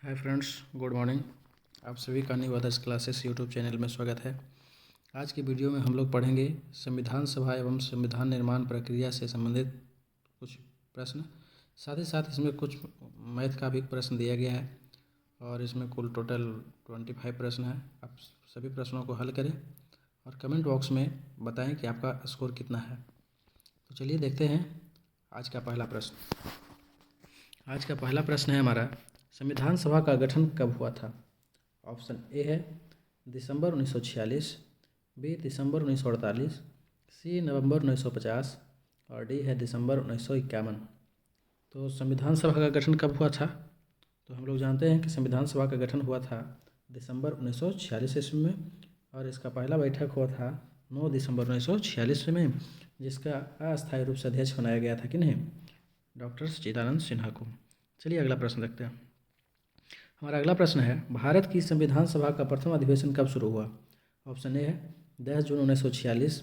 Hi friends, good morning. आप सभी का new others classes YouTube channel में स्वागत है। आज की वीडियो में हम लोग पढ़ेंगे संविधान सभा एवं संविधान निर्माण प्रक्रिया से संबंधित कुछ प्रश्न। साथ ही साथ इसमें कुछ मैथ का भी प्रश्न दिया गया है और इसमें कुल टोटल 25 प्रश्न है। आप सभी प्रश्नों को हल करें और कमेंट बॉक्स में बताएं कि आपका स्कोर कितना है। तो चलिए देखते हैं आज का पहला प्रश्न। आज का पहला प्रश्न है हमारा, संविधान सभा का गठन कब हुआ था? ऑप्शन ए है दिसंबर 1946, बी दिसंबर 1948, सी नवंबर 1950 और डी है दिसंबर 1951। तो संविधान सभा का गठन कब हुआ था? तो हम लोग जानते हैं कि संविधान सभा का गठन हुआ था दिसंबर 1946 ईस्वी में और इसका पहला बैठक हुआ था 9 दिसंबर 1946 में, जिसका अस्थायी रूप से अध्यक्ष बनाया गया था किन्हें? डॉक्टर सच्चिदानंद सिन्हा को। चलिए अगला प्रश्न देखते हैं। हमारा अगला प्रश्न है, भारत की संविधान सभा का प्रथम अधिवेशन कब शुरू हुआ? ऑप्शन ए है 10 जून 1946,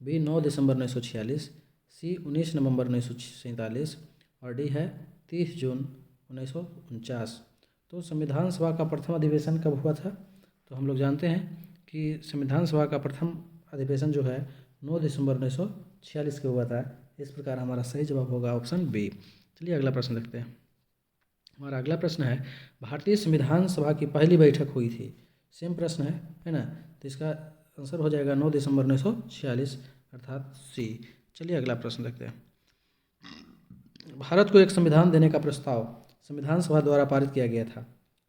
बी 9 दिसंबर 1946, सी 19 नवंबर 1947 और डी है 30 जून 1949। तो संविधान सभा का प्रथम अधिवेशन कब हुआ था? तो हम लोग जानते हैं कि संविधान सभा का प्रथम अधिवेशन जो है 9 दिसंबर 1946 को हुआ था। इस प्रकार हमारा सही जवाब होगा ऑप्शन बी। चलिए अगला प्रश्न देखते हैं। हमारा अगला प्रश्न है, भारतीय संविधान सभा की पहली बैठक हुई थी। सेम प्रश्न है ना? तो इसका आंसर हो जाएगा 9 दिसंबर 1946 अर्थात सी। चलिए अगला प्रश्न देखते हैं। भारत को एक संविधान देने का प्रस्ताव संविधान सभा द्वारा पारित किया गया था।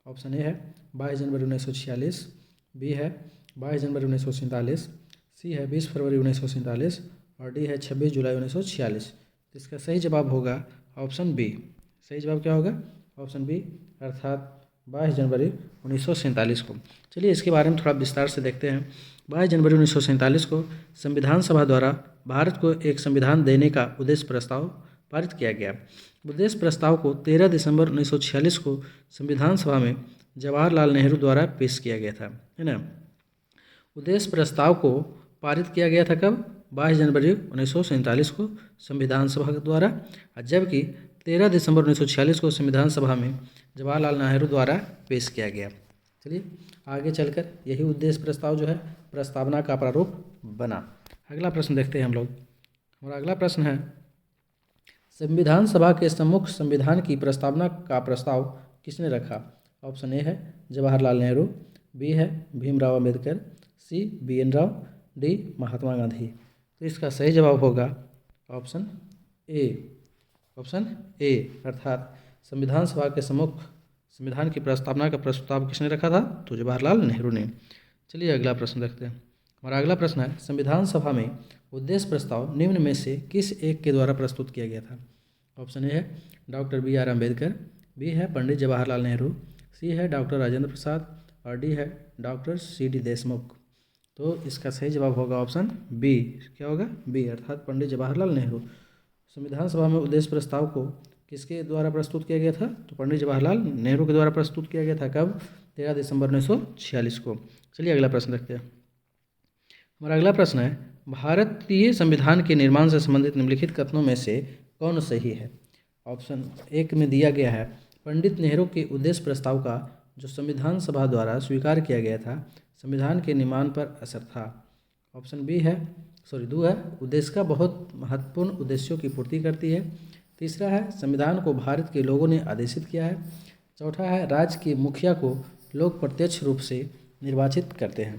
ऑप्शन ए है 22 जनवरी 1946, बी है 22 जनवरी 1947, सी है 20 फरवरी 1947 और डी है 26 जुलाई 1946। तो इसका सही जवाब होगा ऑप्शन बी। सही जवाब क्या होगा? ऑप्शन बी अर्थात 22 जनवरी 1947 को। चलिए इसके बारे में थोड़ा विस्तार से देखते हैं। 22 जनवरी 1947 को संविधान सभा द्वारा भारत को एक संविधान देने का उद्देश्य प्रस्ताव पारित किया गया। उद्देश्य प्रस्ताव को 13 दिसंबर 1946 को संविधान सभा में जवाहरलाल नेहरू द्वारा पेश किया गया था, है ना? उद्देश्य प्रस्ताव को पारित किया गया था कब? 22 जनवरी 1947 को संविधान सभा द्वारा, जबकि 13 दिसंबर 1946 को संविधान सभा में जवाहरलाल नेहरू द्वारा पेश किया गया। चलिए आगे चलकर यही उद्देश्य प्रस्ताव जो है प्रस्तावना का प्रारूप बना। अगला प्रश्न देखते हैं हम लोग। हमारा अगला प्रश्न है, संविधान सभा के सम्मुख संविधान की प्रस्तावना का प्रस्ताव किसने रखा? ऑप्शन ए है जवाहरलाल नेहरू, बी है भीमराव अम्बेडकर, सी BN राव, डी महात्मा गांधी। तो इसका सही जवाब होगा ऑप्शन ए। ऑप्शन ए अर्थात संविधान सभा के सम्मुख संविधान की प्रस्तावना का प्रस्ताव किसने रखा था? तो जवाहरलाल नेहरू ने। चलिए अगला प्रश्न देखते हैं। हमारा अगला प्रश्न है, संविधान सभा में उद्देश्य प्रस्ताव निम्न में से किस एक के द्वारा प्रस्तुत किया गया था? ऑप्शन ए है डॉक्टर BR अम्बेडकर, बी है पंडित जवाहरलाल नेहरू, सी है डॉक्टर राजेंद्र प्रसाद और डी है डॉक्टर CD देशमुख। तो इसका सही जवाब होगा ऑप्शन बी। क्या होगा? बी अर्थात पंडित जवाहरलाल नेहरू। संविधान सभा में उद्देश्य प्रस्ताव को किसके द्वारा प्रस्तुत किया गया था? तो पंडित जवाहरलाल नेहरू के द्वारा प्रस्तुत किया गया था। कब? 13 दिसंबर 1946 को। चलिए अगला प्रश्न देखते हैं। हमारा अगला प्रश्न है, भारतीय संविधान के निर्माण से संबंधित निम्नलिखित कथनों में से कौन सही है? ऑप्शन एक में दिया गया है, पंडित नेहरू के उद्देश्य प्रस्ताव का जो संविधान सभा द्वारा स्वीकार किया गया था संविधान के निर्माण पर असर था। ऑप्शन बी है दो है, उद्देश्य का बहुत महत्वपूर्ण उद्देश्यों की पूर्ति करती है। तीसरा है, संविधान को भारत के लोगों ने आदेशित किया है। चौथा है, राज्य के मुखिया को लोग प्रत्यक्ष रूप से निर्वाचित करते हैं।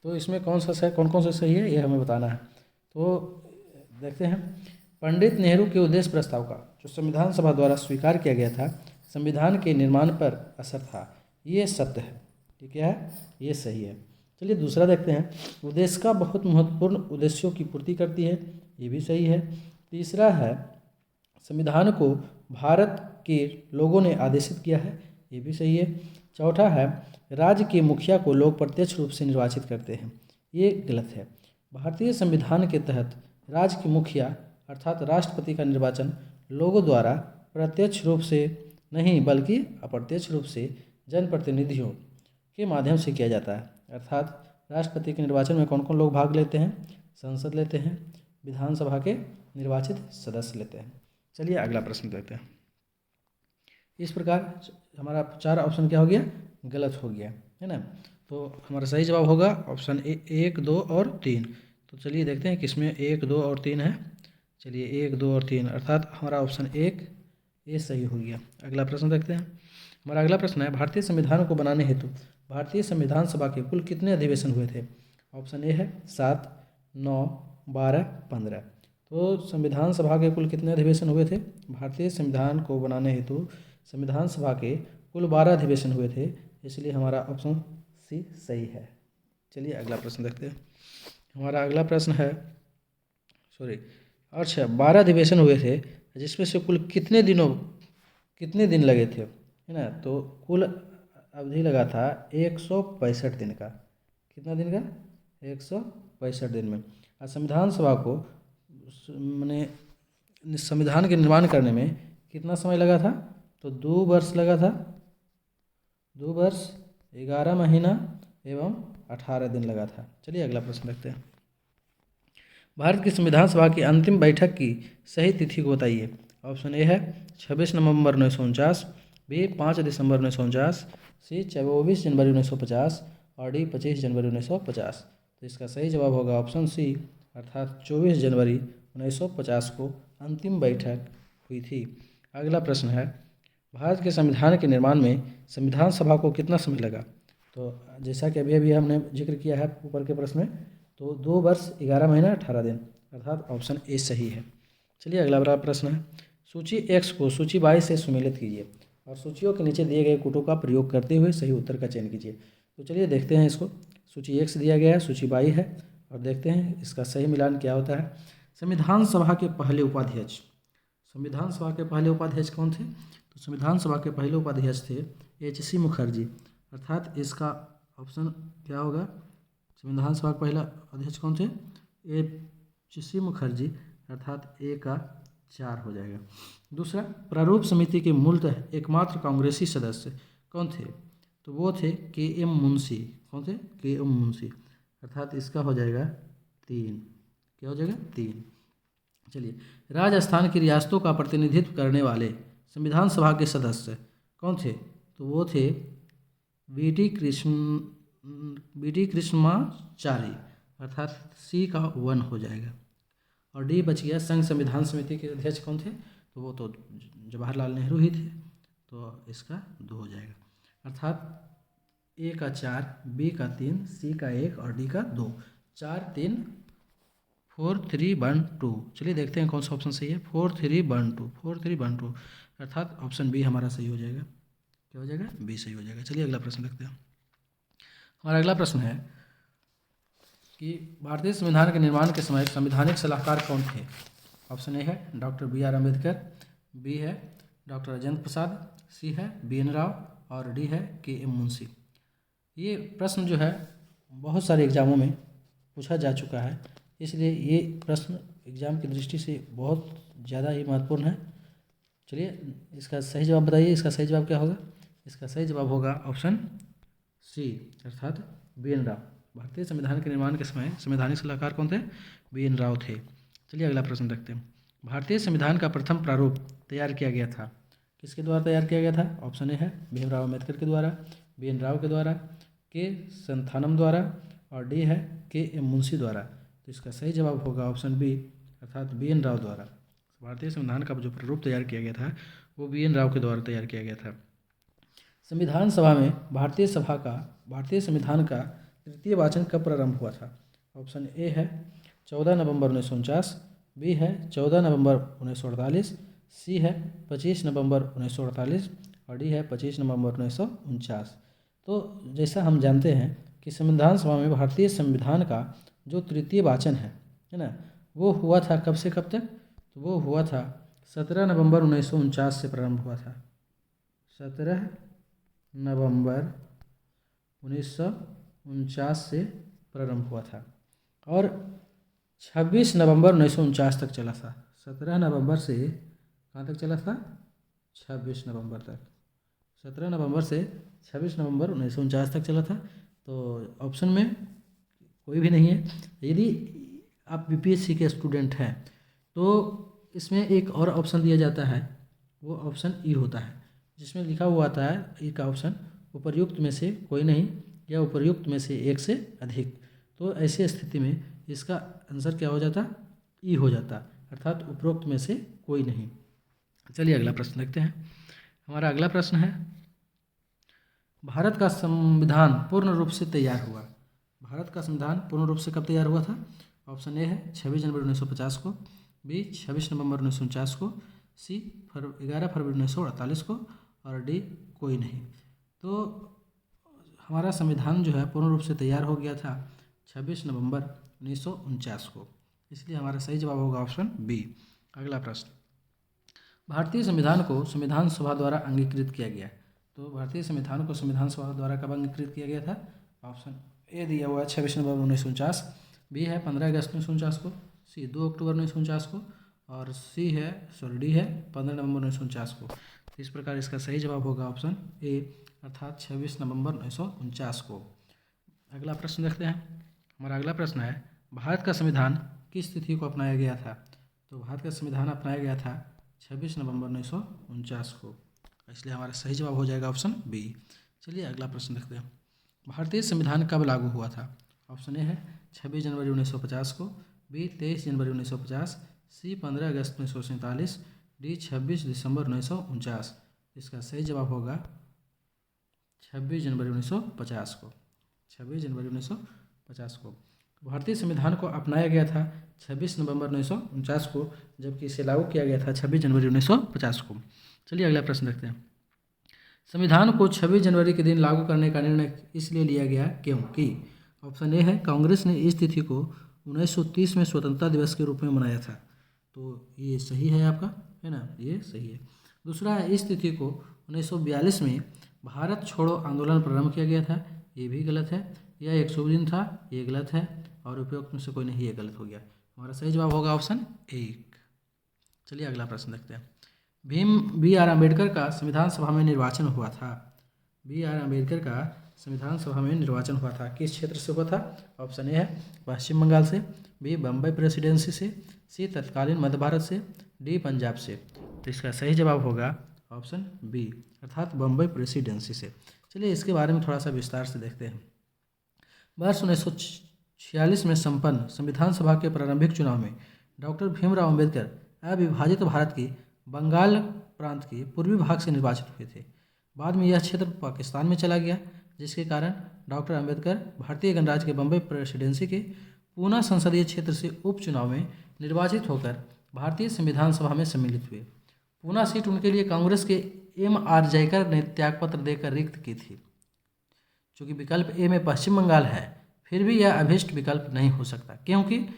तो इसमें कौन कौन सा सही है ये हमें बताना है। तो देखते हैं, पंडित नेहरू के उद्देश्य प्रस्ताव का जो संविधान सभा द्वारा स्वीकार किया गया था संविधान के निर्माण पर असर था, ये सत्य है। ठीक है, ये सही है। चलिए दूसरा देखते हैं, उद्देश्य का बहुत महत्वपूर्ण उद्देश्यों की पूर्ति करती है, ये भी सही है। तीसरा है, संविधान को भारत के लोगों ने आदेशित किया है, ये भी सही है। चौथा है, राज्य के मुखिया को लोग प्रत्यक्ष रूप से निर्वाचित करते हैं, ये गलत है। भारतीय संविधान के तहत राज्य के मुखिया अर्थात राष्ट्रपति का निर्वाचन लोगों द्वारा प्रत्यक्ष रूप से नहीं बल्कि अप्रत्यक्ष रूप से जनप्रतिनिधियों के माध्यम से किया जाता है। अर्थात राष्ट्रपति के निर्वाचन में कौन कौन लोग भाग लेते हैं? संसद लेते हैं, विधानसभा के निर्वाचित सदस्य लेते हैं। चलिए अगला प्रश्न देखते हैं। इस प्रकार हमारा 4 ऑप्शन क्या हो गया, गलत हो गया, है ना। तो हमारा सही जवाब होगा ऑप्शन 1, 2 और 3। तो चलिए देखते हैं किसमें 1, 2 और 3 है। चलिए 1, 2 और 3 अर्थात हमारा ऑप्शन 1 ये सही हो गया। अगला प्रश्न देखते हैं। हमारा अगला प्रश्न है, भारतीय संविधान को बनाने हेतु भारतीय संविधान सभा के कुल कितने अधिवेशन हुए थे। ऑप्शन ए है 7, 9, 12, 15। तो संविधान सभा के कुल कितने अधिवेशन हुए थे। भारतीय संविधान को बनाने हेतु संविधान सभा के कुल 12 अधिवेशन हुए थे, इसलिए हमारा ऑप्शन सी सही है। चलिए अगला प्रश्न देखते हैं। हमारा अगला प्रश्न है, अच्छा 12 अधिवेशन हुए थे, जिसमें से कुल कितने दिन लगे थे, है ना। तो कुल अवधि लगा था 165 दिन का। कितना दिन का, 165 दिन में। और संविधान सभा को मैंने संविधान के निर्माण करने में कितना समय लगा था, तो 2 वर्ष लगा था। 2 वर्ष 11 महीना एवं 18 दिन लगा था। चलिए अगला प्रश्न देखते हैं। भारत की संविधान सभा की अंतिम बैठक की सही तिथि को बताइए। ऑप्शन ए है 26 नवंबर 1949, बी 5 दिसंबर 1949, सी 24 जनवरी 1950 और डी 25 जनवरी 1950। तो इसका सही जवाब होगा ऑप्शन सी, अर्थात 24 जनवरी 1950 को अंतिम बैठक हुई थी। अगला प्रश्न है, भारत के संविधान के निर्माण में संविधान सभा को कितना समय लगा। तो जैसा कि अभी हमने जिक्र किया है ऊपर के प्रश्न में, तो 2 वर्ष 11 महीना 18 दिन, अर्थात ऑप्शन ए सही है। चलिए अगला बड़ा प्रश्न है, सूची एक्स को सूची वाई से सुमेलित कीजिए और सूचियों के नीचे दिए गए कूटों का प्रयोग करते हुए सही उत्तर का चयन कीजिए। तो चलिए देखते हैं इसको। सूची एक्स दिया गया है, सूची वाई है, और देखते हैं इसका सही मिलान क्या होता है। संविधान सभा के पहले उपाध्यक्ष, संविधान सभा के पहले उपाध्यक्ष कौन थे। तो संविधान सभा के पहले उपाध्यक्ष थे HC मुखर्जी, अर्थात इसका ऑप्शन क्या होगा। संविधान सभा के पहला अध्यक्ष कौन थे, HC मुखर्जी, अर्थात ए का 4 हो जाएगा। दूसरा, प्रारूप समिति के मूलतः एकमात्र कांग्रेसी सदस्य कौन थे। तो वो थे KM मुंशी। कौन थे, KM मुंशी, अर्थात इसका हो जाएगा 3। क्या हो जाएगा, 3। चलिए, राजस्थान की रियासतों का प्रतिनिधित्व करने वाले संविधान सभा के सदस्य कौन थे। तो वो थे BT कृष्णमाचारी, अर्थात सी का 1 हो जाएगा। और डी बच गया, संघ संविधान समिति के अध्यक्ष कौन थे। तो वो तो जवाहरलाल नेहरू ही थे, तो इसका 2 हो जाएगा, अर्थात ए का 4, बी का 3, सी का 1 और डी का 2। 4, 3, 4, 3, 1, 2। चलिए देखते हैं कौन सा ऑप्शन सही है। 4, 3, 1, 2, 4, 3, 1, 2, अर्थात ऑप्शन बी हमारा सही हो जाएगा। क्या हो जाएगा, बी सही हो जाएगा। चलिए अगला प्रश्न देखते हैं। हमारा अगला प्रश्न है कि भारतीय संविधान के निर्माण के समय संवैधानिक सलाहकार कौन थे। ऑप्शन ए है डॉक्टर BR अम्बेडकर, बी है डॉक्टर राजेंद्र प्रसाद, सी है BN राव और डी है KM मुंशी। ये प्रश्न जो है बहुत सारे एग्जामों में पूछा जा चुका है, इसलिए ये प्रश्न एग्जाम की दृष्टि से बहुत ज़्यादा ही महत्वपूर्ण है। चलिए इसका सही जवाब बताइए, इसका सही जवाब क्या होगा। इसका सही जवाब होगा ऑप्शन सी, अर्थात BN राव। भारतीय संविधान के निर्माण के समय संवैधानिक सलाहकार कौन थे, BN राव थे। चलिए अगला प्रश्न देखते हैं। भारतीय संविधान का प्रथम प्रारूप तैयार किया गया था, किसके द्वारा तैयार किया गया था। ऑप्शन ए है भीमराव अम्बेडकर के द्वारा, BN राव के द्वारा, के संथानम द्वारा और डी है KM मुंशी द्वारा। तो इसका सही जवाब होगा ऑप्शन बी, अर्थात BN राव द्वारा। भारतीय संविधान का जो प्रारूप तैयार किया गया था वो BN राव के द्वारा तैयार किया गया था। संविधान सभा में भारतीय संविधान का तृतीय वाचन कब प्रारंभ हुआ था। ऑप्शन ए है 14 नवंबर 1949, बी है 14 नवंबर 1948, सी है 25 नवंबर 1948 और डी है 25 नवंबर 1949। तो जैसा हम जानते हैं कि संविधान सभा में भारतीय संविधान का जो तृतीय वाचन है ना, वो हुआ था कब से कब तक। तो वो हुआ था 17 नवंबर 1949 से प्रारंभ हुआ था। 17 नवंबर 1949 से प्रारंभ हुआ था और 26 नवंबर 1949 तक चला था। 17 नवंबर से कहाँ तक चला था, 26 नवंबर तक। 17 नवंबर से 26 नवंबर 1949 तक चला था। तो ऑप्शन में कोई भी नहीं है। यदि आप BPSC के स्टूडेंट हैं तो इसमें एक और ऑप्शन दिया जाता है, वो ऑप्शन ई होता है। जिसमें लिखा हुआ आता है ई का ऑप्शन उपर्युक्त में से कोई नहीं या उपर्युक्त में से एक से अधिक। तो ऐसी स्थिति में इसका आंसर क्या हो जाता, ई हो जाता, अर्थात उपरोक्त में से कोई नहीं। चलिए अगला प्रश्न देखते हैं। हमारा अगला प्रश्न है, भारत का संविधान पूर्ण रूप से तैयार हुआ। भारत का संविधान पूर्ण रूप से कब तैयार हुआ था? ऑप्शन ए है 26 जनवरी 1950 को, बी 26 नवंबर 1949 को, सी 11 फरवरी 1948 को, और डी कोई नहीं। तो हमारा संविधान जो है पूर्ण रूप से तैयार हो गया था 26 नवंबर 1949 को, इसलिए हमारा सही जवाब होगा ऑप्शन बी। अगला प्रश्न, भारतीय संविधान को संविधान सभा द्वारा अंगीकृत किया गया। तो भारतीय संविधान को संविधान सभा द्वारा कब अंगीकृत किया गया था? ऑप्शन ए दिया हुआ है 26 नवंबर 1949, बी है 15 अगस्त 1949 को, सी 2 अक्टूबर 1949 को, और डी है 15 नवंबर 1949 को। तो इस प्रकार इसका सही जवाब होगा ऑप्शन ए, अर्थात 26 नवंबर 1949 को। अगला प्रश्न देखते हैं। हमारा अगला प्रश्न है, भारत का संविधान किस तिथि को अपनाया गया था? तो भारत का संविधान अपनाया गया था 26 नवंबर 1949 को, इसलिए हमारा सही जवाब हो जाएगा ऑप्शन बी। चलिए अगला प्रश्न देखते हैं। भारतीय संविधान कब लागू हुआ था? ऑप्शन ए है 26 जनवरी 1950 को, बी 23 जनवरी 1950, सी 15 अगस्त 1947, डी 26 दिसंबर 1949। इसका सही जवाब होगा 26 जनवरी 1950 को, 26 जनवरी 1950 को। भारतीय संविधान को अपनाया गया था 26 नवंबर 1949 को, जबकि इसे लागू किया गया था 26 जनवरी 1950 को। चलिए अगला प्रश्न देखते हैं। संविधान को 26 जनवरी के दिन लागू करने का निर्णय इसलिए लिया गया क्योंकि ऑप्शन ए है कांग्रेस ने इस तिथि को 1930 में स्वतंत्रता दिवस के रूप में मनाया था। तो ये सही है आपका, है ना, ये सही है। दूसरा है इस तिथि को 1942 में भारत छोड़ो आंदोलन प्रारंभ किया गया था, ये भी गलत है। यह एक शुभ दिन था, ये गलत है, और उपयुक्त में से कोई नहीं, ये गलत हो गया। हमारा सही जवाब होगा ऑप्शन एक। चलिए अगला प्रश्न देखते हैं। बी आर अम्बेडकर का संविधान सभा में निर्वाचन हुआ था। बी आर अम्बेडकर का संविधान सभा में निर्वाचन हुआ था, किस क्षेत्र से हुआ था? ऑप्शन ए है पश्चिम बंगाल से, बी बम्बई प्रेसिडेंसी से, सी तत्कालीन मध्य भारत से, डी पंजाब से। तो इसका सही जवाब होगा ऑप्शन बी, अर्थात बम्बई प्रेसिडेंसी से। चलिए इसके बारे में थोड़ा सा विस्तार से देखते हैं। वर्ष 1946 में संपन्न संविधान सभा के प्रारंभिक चुनाव में डॉक्टर भीमराव अम्बेडकर अविभाजित भारत की बंगाल प्रांत के पूर्वी भाग से निर्वाचित हुए थे। बाद में यह क्षेत्र पाकिस्तान में चला गया, जिसके कारण डॉक्टर अम्बेडकर भारतीय गणराज्य के बम्बई प्रेसिडेंसी के पूना संसदीय क्षेत्र से उपचुनाव में निर्वाचित होकर भारतीय संविधान सभा में सम्मिलित हुए। पूना सीट उनके लिए कांग्रेस के M.R. जयकर ने त्यागपत्र देकर रिक्त की थी। चूँकि विकल्प ए में पश्चिम बंगाल है, फिर भी यह अभीष्ट विकल्प नहीं हो सकता, क्योंकि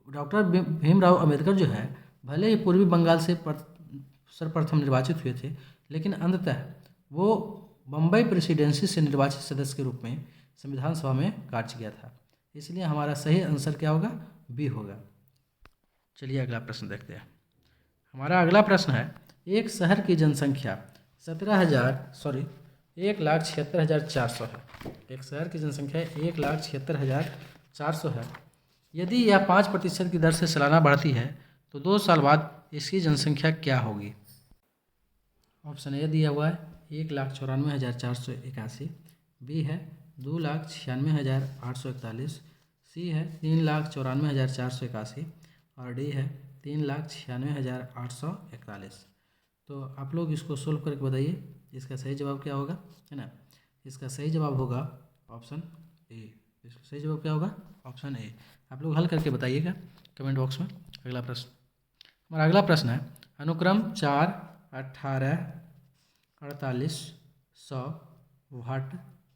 डॉक्टर भीमराव अम्बेडकर जो है भले ही पूर्वी बंगाल से सर्वप्रथम निर्वाचित हुए थे, लेकिन अंततः वो बम्बई प्रेसिडेंसी से निर्वाचित सदस्य के रूप में संविधान सभा में कार्य किया था। इसलिए हमारा सही आंसर क्या होगा? बी होगा। चलिए अगला प्रश्न देखते हैं। हमारा अगला प्रश्न है, एक शहर की जनसंख्या 1,76,400 है। एक शहर की जनसंख्या 1,76,400 है। यदि यह 5% की दर से सालाना बढ़ती है तो 2 साल बाद इसकी जनसंख्या क्या होगी? ऑप्शन ए दिया हुआ है 1,94,481, बी है 2,96,841, सी है 3,94,481, और डी है 3,96,841। तो आप लोग इसको सोल्व करके बताइए इसका सही जवाब क्या होगा, है ना। इसका सही जवाब होगा ऑप्शन ए। इसका सही जवाब क्या होगा? Option A. आप लोग हल करके बताइएगा कमेंट बॉक्स में। अगला प्रश्न, हमारा अगला प्रश्न है, अनुक्रम 4, 18, 48, 100, वाट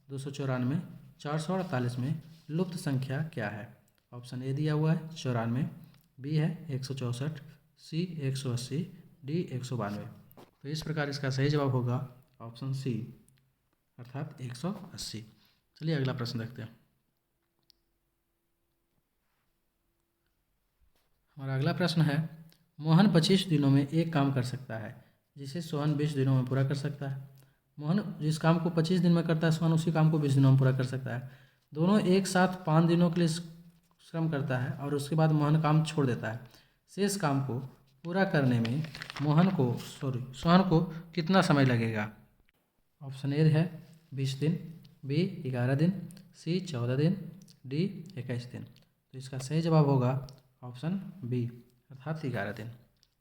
294, 448 में लुप्त संख्या क्या है? ऑप्शन ए दिया हुआ है 94, बी है 164, सी 180, डी 192। तो इस प्रकार इसका सही जवाब होगा ऑप्शन सी, अर्थात 180। चलिए अगला प्रश्न देखते हैं। हमारा अगला प्रश्न है, मोहन 25 दिनों में एक काम कर सकता है जिसे सोहन 20 दिनों में पूरा कर सकता है। मोहन जिस काम को 25 दिन में करता है, सोहन उसी काम को 20 दिनों में पूरा कर सकता है। दोनों एक साथ 5 दिनों के लिए श्रम करता है और उसके बाद मोहन काम छोड़ देता है। शेष काम को पूरा करने में सोहन को कितना समय लगेगा? ऑप्शन ए है 20 दिन, बी 11 दिन, सी 14 दिन, डी 21 दिन। तो इसका सही जवाब होगा ऑप्शन बी अर्थात 11 दिन।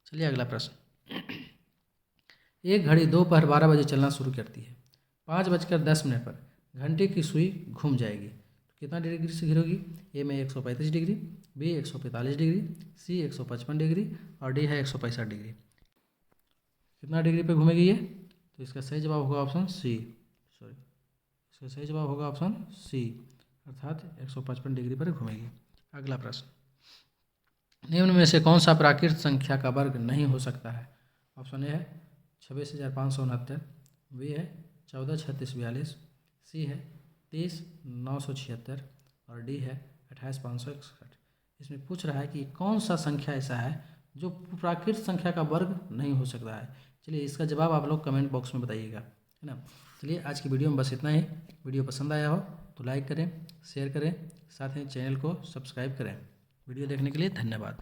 चलिए अगला प्रश्न। एक घड़ी दोपहर 12 बजे चलना शुरू करती है। 5:10 पर घंटे की सुई घूम जाएगी तो कितना डिग्री से घिरोगी? ए में 135 डिग्री, बी 145 डिग्री, सी 155 डिग्री और डी है 165 डिग्री। कितना डिग्री पे घूमेगी ये? तो इसका सही जवाब होगा ऑप्शन सी। इसका सही जवाब होगा ऑप्शन सी अर्थात 155 डिग्री पर घूमेगी। अगला प्रश्न। निम्न में से कौन सा प्राकृत संख्या का वर्ग नहीं हो सकता है? ऑप्शन ए है 26,569, बी है 14,3642, सी है 23,976 और डी है 28,561। इसमें पूछ रहा है कि कौन सा संख्या ऐसा है जो प्राकृत संख्या का वर्ग नहीं हो सकता है। चलिए इसका जवाब आप लोग कमेंट बॉक्स में बताइएगा, है ना। चलिए आज की वीडियो में बस इतना ही। वीडियो पसंद आया हो तो लाइक करें, शेयर करें, साथ ही चैनल को सब्सक्राइब करें। वीडियो देखने के लिए धन्यवाद।